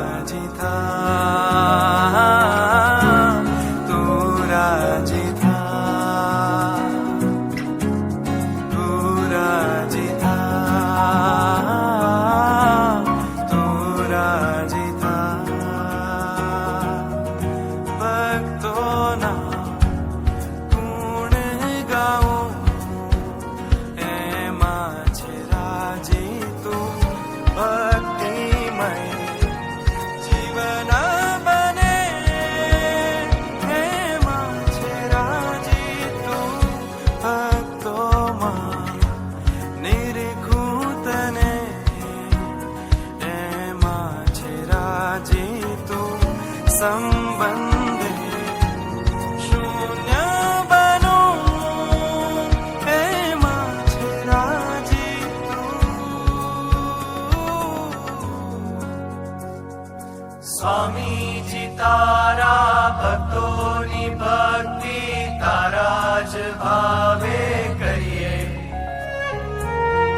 राजी था, तू राजी था, तू राजी था, तू राजी था. भक्तों ना गुण गाऊं, એમાં છે રાજી તું. ભક્તિમય જીવન બને, એમાં છે રાજી તું. ભક્તોમાં નિર્ખું તને, એમાં છે રાજી તું. સંબંધે શૂન્ય બનું, એમાં છે રાજી તું. સ્વામીજી તારા ભક્તોની ભક્તિ તારા જ ભાવે કરીએ,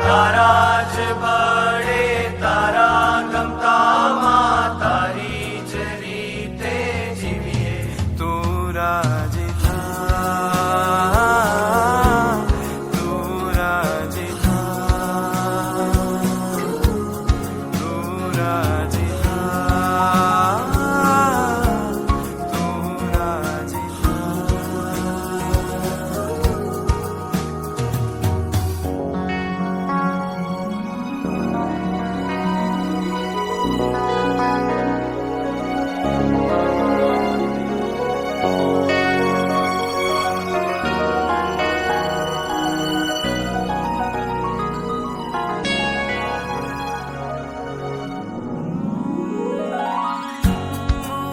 તારા જ બળે તારા ગમતામાં તારી જ રીતે જીવીએ. તું રાજી થા, તું રાજી થા, તું રાજી થા, તું રાજી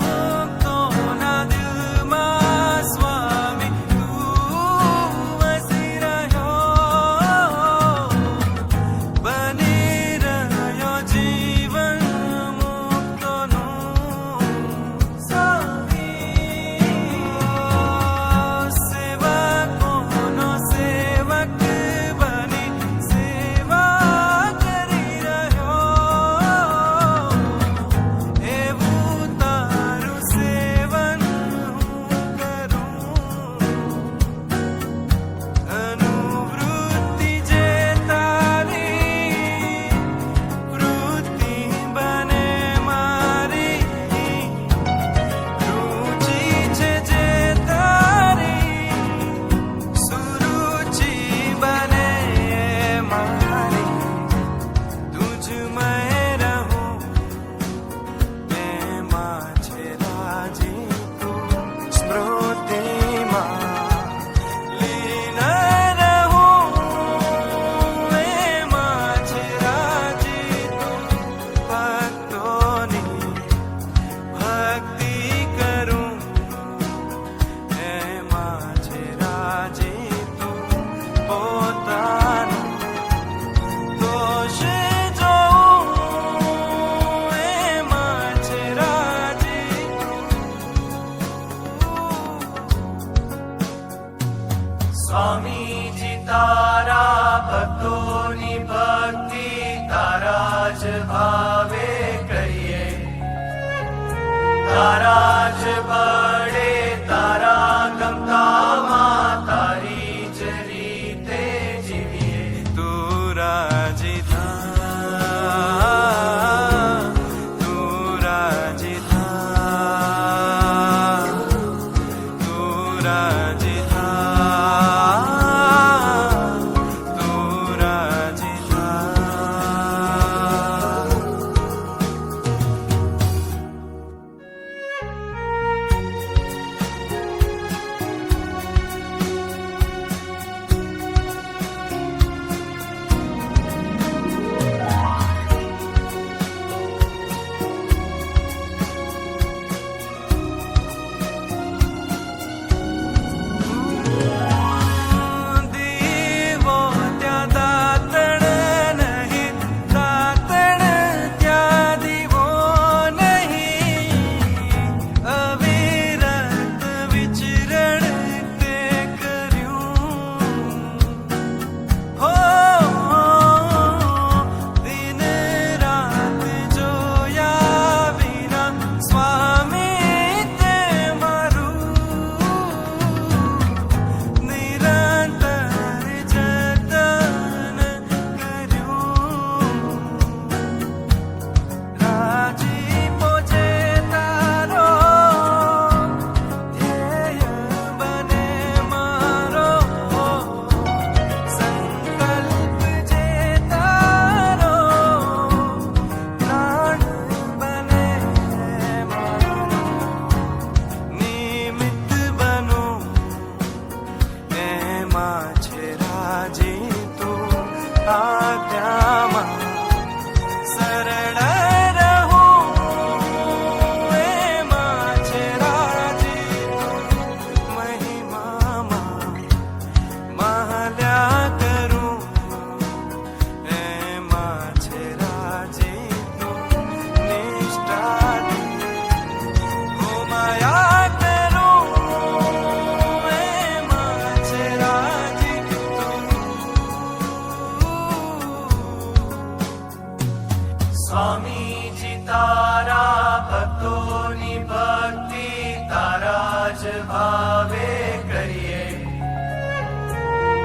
ભક્તોના દિલમાં સ્વામી તું વસી રહ્યો, બની રહ્યો જીવન મુક્તનું. સ્વામી સેવકોનો સેવક બની સેવા કરી રહ્યો, એવું તારું સેવન હું કરું. અનુવૃત્તિ જે તારી વૃત્તિ બને મારી, રુચિ છે જે તારી સુરુચિ બને મારી. તુજમય રહું, એમાં છે રાજી તું. સ્મૃતિમાં લીન રહું, એમાં છે રાજી તું. ભક્તોની ભક્તિ કરું, એમાં છે રાજી તું. પોતાનું દોષ જોઉં, એમાં છે રાજી તું. સ્વામીજી તારા ભક્તોની ભક્તિ તારા જ ભાવે કરીએ, તારા જ બળે તારા ગમતામાં તારી જ રીતે જીવીએ. તું રાજી થા, તું રાજી થા, તું રાજી થા, તું રાજી થા.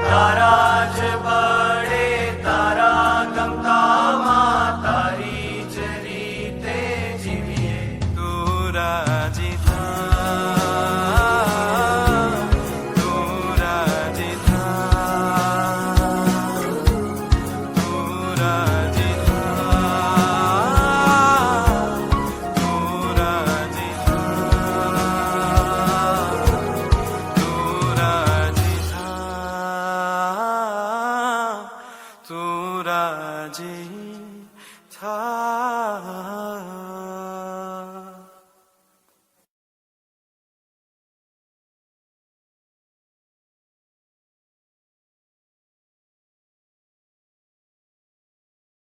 તારા જ બળે તારા ગમતામાં તારી જ રીતે જીવીએ. તું રાજી થા, તું રાજી થા, તું રાજી થા, તું રાજી થા, તું રાજી થા, તું રાજી થા.